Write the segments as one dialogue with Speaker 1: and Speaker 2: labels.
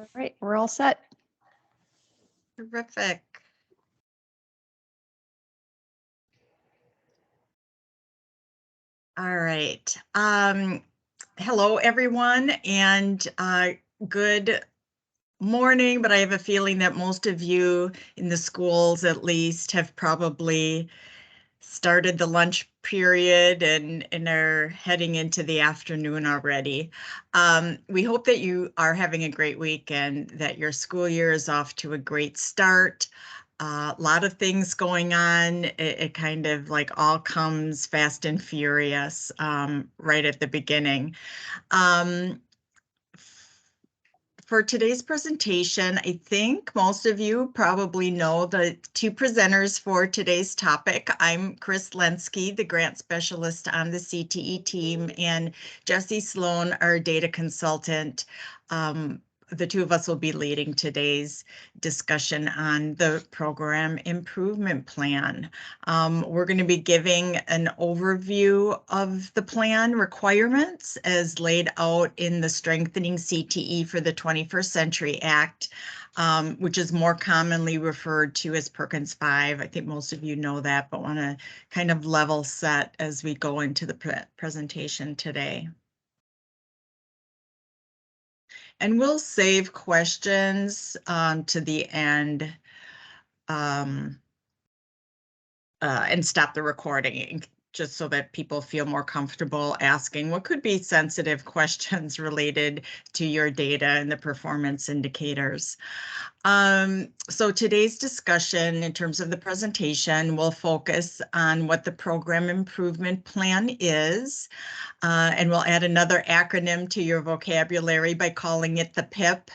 Speaker 1: All right, we're all set.
Speaker 2: Terrific. All right. Hello, everyone, and good morning, but I have a feeling that most of you in the schools, at least, have probably started the lunch period and are heading into the afternoon already. We hope that you are having a great week and that your school year is off to a great start. A lot of things going on. It kind of like all comes fast and furious right at the beginning. For today's presentation, I think most of you probably know the two presenters for today's topic. I'm Chris Lenski, the grant specialist on the CTE team, and Jessie Sloan, our data consultant. The two of us will be leading today's discussion on the program improvement plan. We're going to be giving an overview of the plan requirements as laid out in the Strengthening CTE for the 21st Century Act, which is more commonly referred to as Perkins 5. I think most of you know that, but want to kind of level set as we go into the presentation today. And we'll save questions to the end and stop the recording just so that people feel more comfortable asking what could be sensitive questions related to your data and the performance indicators. So today's discussion in terms of the presentation will focus on what the program improvement plan is, and we'll add another acronym to your vocabulary by calling it the PIP,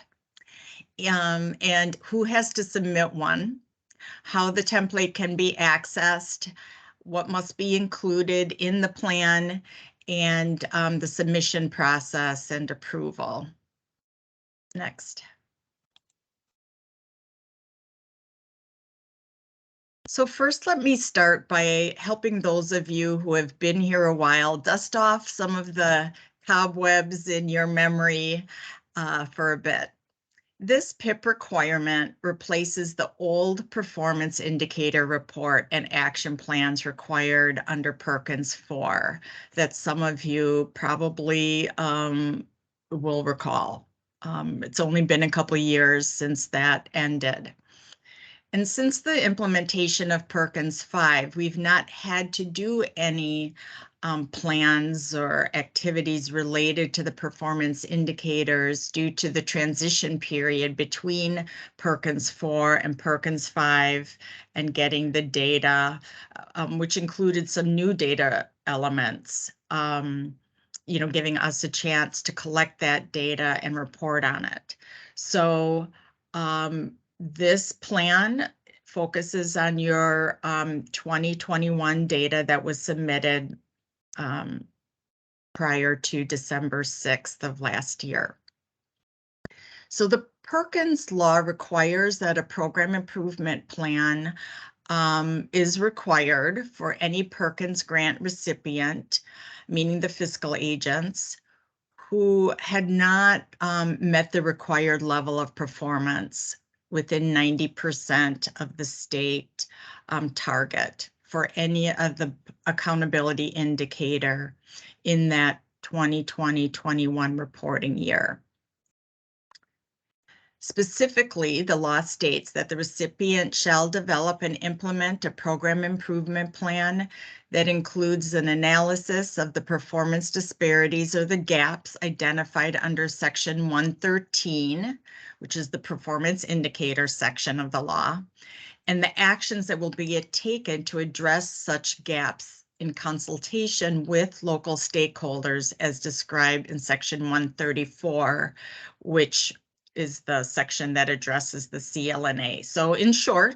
Speaker 2: and who has to submit one, how the template can be accessed, what must be included in the plan, and the submission process and approval. Next. So first, let me start by helping those of you who have been here a while dust off some of the cobwebs in your memory for a bit. This PIP requirement replaces the old performance indicator report and action plans required under Perkins 4 that some of you probably will recall. It's only been a couple years since that ended. And since the implementation of Perkins 5, we've not had to do any plans or activities related to the performance indicators due to the transition period between Perkins 4 and Perkins 5 and getting the data, which included some new data elements, giving us a chance to collect that data and report on it. So this plan focuses on your 2021 data that was submitted prior to December 6th of last year. So the Perkins law requires that a program improvement plan is required for any Perkins grant recipient, meaning the fiscal agents, who had not met the required level of performance within 90% of the state target for any of the accountability indicator in that 2020-21 reporting year. Specifically, the law states that the recipient shall develop and implement a program improvement plan that includes an analysis of the performance disparities or the gaps identified under Section 113, which is the performance indicator section of the law, and the actions that will be taken to address such gaps in consultation with local stakeholders as described in Section 134, which is the section that addresses the CLNA. So in short,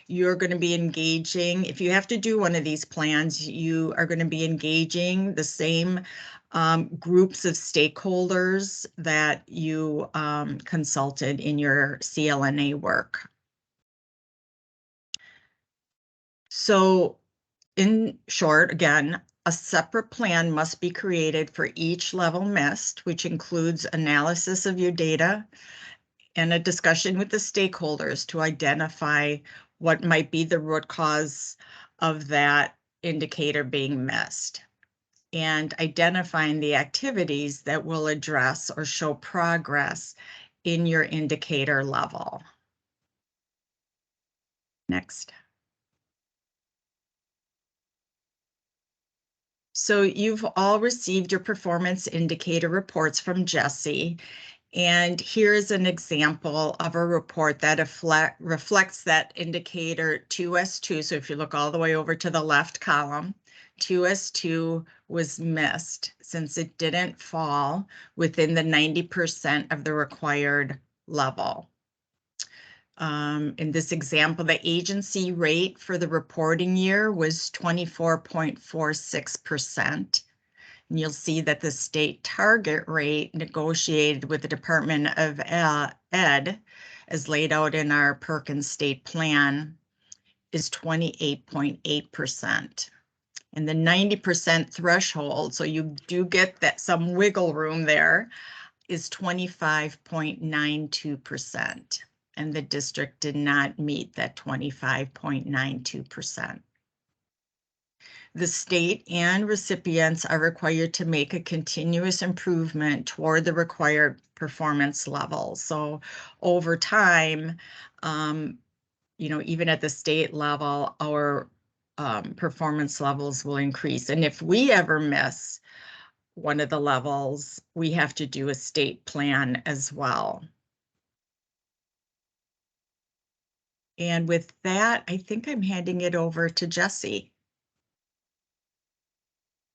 Speaker 2: you're going to be engaging, if you have to do one of these plans, you are going to be engaging the same groups of stakeholders that you consulted in your CLNA work. So in short, again, a separate plan must be created for each level missed, which includes analysis of your data and a discussion with the stakeholders to identify what might be the root cause of that indicator being missed, and identifying the activities that will address or show progress in your indicator level. Next. So you've all received your performance indicator reports from Jessie, and here's an example of a report that reflects that indicator 2S2. So if you look all the way over to the left column, 2S2 was missed since it didn't fall within the 90% of the required level. In this example, the agency rate for the reporting year was 24.46%. And you'll see that the state target rate negotiated with the Department of Ed, as laid out in our Perkins State Plan, is 28.8%. And the 90% threshold, so you do get that some wiggle room there, is 25.92%. And the district did not meet that 25.92%. The state and recipients are required to make a continuous improvement toward the required performance level. So over time, even at the state level, our performance levels will increase. And if we ever miss one of the levels, we have to do a state plan as well. And with that, I think I'm handing it over to Jessie.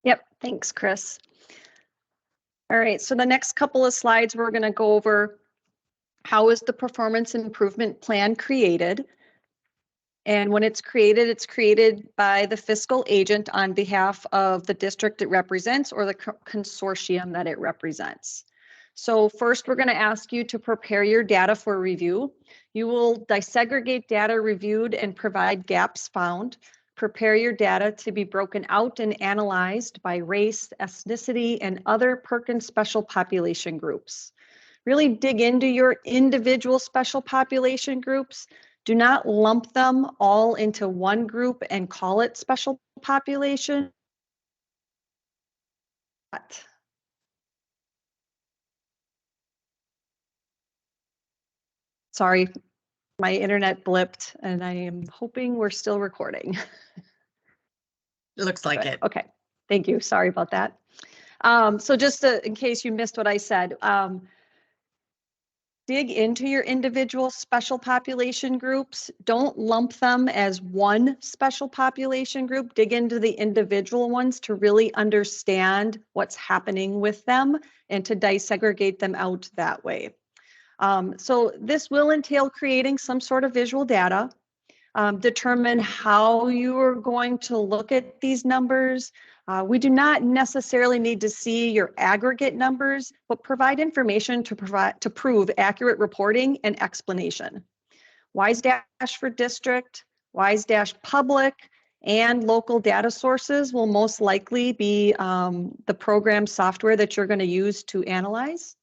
Speaker 1: Yep, thanks, Chris. All right, so the next couple of slides, we're going to go over how is the performance improvement plan created. And when it's created by the fiscal agent on behalf of the district it represents or the consortium that it represents. So first, we're going to ask you to prepare your data for review. You will desegregate data reviewed and provide gaps found. Prepare your data to be broken out and analyzed by race, ethnicity, and other Perkins special population groups. Really dig into your individual special population groups. Do not lump them all into one group and call it special population. Sorry, my internet blipped and I am hoping we're still recording.
Speaker 2: Looks like it.
Speaker 1: Okay, thank you. Sorry about that. So just in case you missed what I said, dig into your individual special population groups. Don't lump them as one special population group. Dig into the individual ones to really understand what's happening with them and to desegregate them out that way. So this will entail creating some sort of visual data. Determine how you are going to look at these numbers. We do not necessarily need to see your aggregate numbers, but provide information to prove accurate reporting and explanation. WISE dash for district, WISE dash public, and local data sources will most likely be the program software that you're going to use to analyze.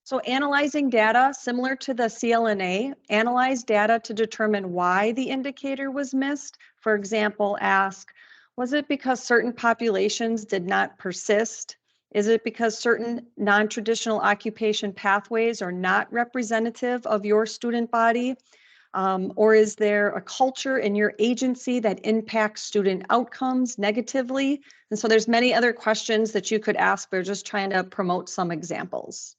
Speaker 1: So analyzing data, similar to the CLNA, analyze data to determine why the indicator was missed. For example, ask, was it because certain populations did not persist? Is it because certain non-traditional occupation pathways are not representative of your student body? Or is there a culture in your agency that impacts student outcomes negatively? And so there's many other questions that you could ask. We're just trying to promote some examples.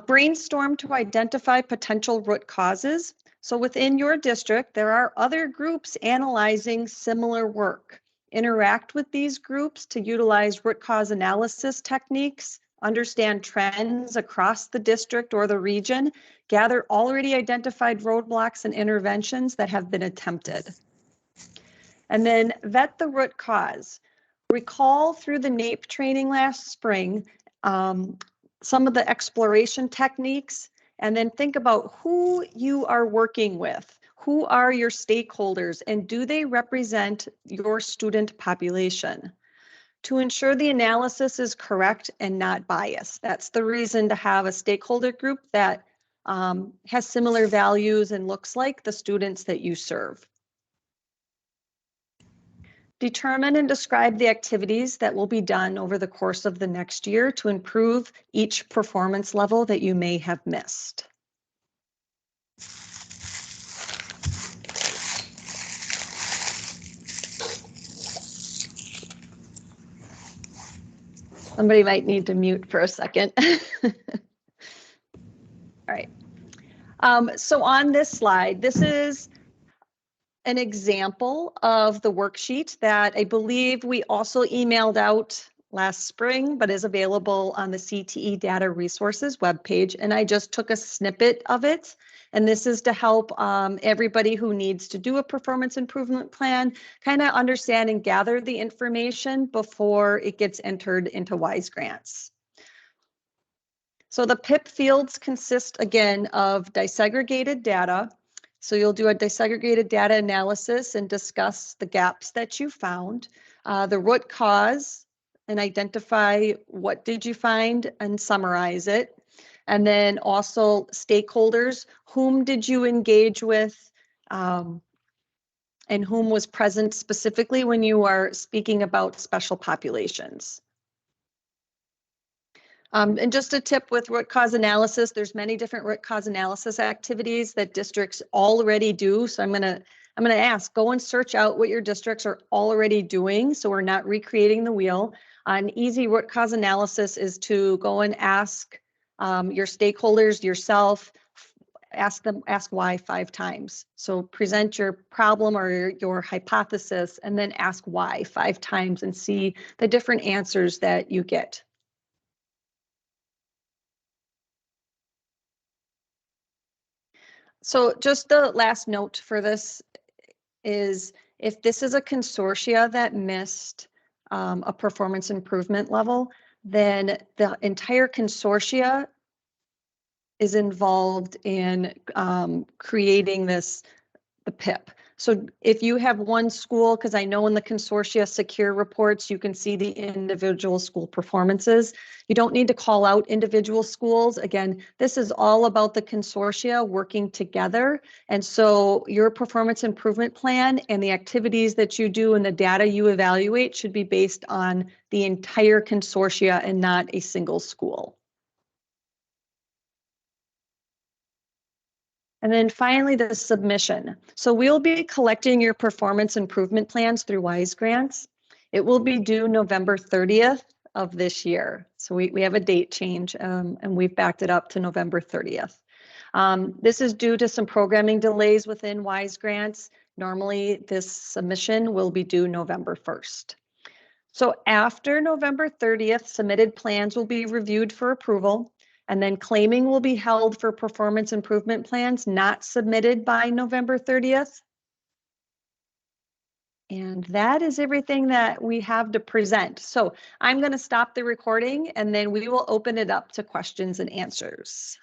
Speaker 1: Brainstorm to identify potential root causes. So within your district, there are other groups analyzing similar work. Interact with these groups to utilize root cause analysis techniques, understand trends across the district or the region, gather already identified roadblocks and interventions that have been attempted. And then vet the root cause. Recall through the NAEP training last spring, some of the exploration techniques, and then think about who you are working with. Who are your stakeholders, and do they represent your student population? to ensure the analysis is correct and not biased. That's the reason to have a stakeholder group that has similar values and looks like the students that you serve. Determine and describe the activities that will be done over the course of the next year to improve each performance level that you may have missed. Somebody might need to mute for a second. All right. So on this slide, this is an example of the worksheet that I believe we also emailed out last spring, but is available on the CTE Data Resources webpage. And I just took a snippet of it. And this is to help everybody who needs to do a performance improvement plan kind of understand and gather the information before it gets entered into WISE grants. So the PIP fields consist, again, of disaggregated data. So you'll do a disaggregated data analysis and discuss the gaps that you found, the root cause, and identify what did you find and summarize it. And then also stakeholders, whom did you engage with, and whom was present specifically when you are speaking about special populations. And just a tip with root cause analysis, there's many different root cause analysis activities that districts already do. So I'm gonna ask, go and search out what your districts are already doing, so we're not recreating the wheel. An easy root cause analysis is to go and ask your stakeholders, yourself, ask why 5 times. So present your problem or your hypothesis and then ask why 5 times and see the different answers that you get. So just the last note for this is if this is a consortia that missed a performance improvement level, then the entire consortia is involved in creating the PIP. So if you have one school, because I know in the consortia secure reports, you can see the individual school performances. You don't need to call out individual schools. Again, this is all about the consortia working together. And so your performance improvement plan and the activities that you do and the data you evaluate should be based on the entire consortia and not a single school. And then finally, the submission. So we'll be collecting your performance improvement plans through WISE grants. It will be due November 30th of this year. So we have a date change and we've backed it up to November 30th. This is due to some programming delays within WISE grants. Normally, this submission will be due November 1st. So after November 30th, submitted plans will be reviewed for approval. And then claiming will be held for performance improvement plans not submitted by November 30th. And that is everything that we have to present. So I'm going to stop the recording and then we will open it up to questions and answers.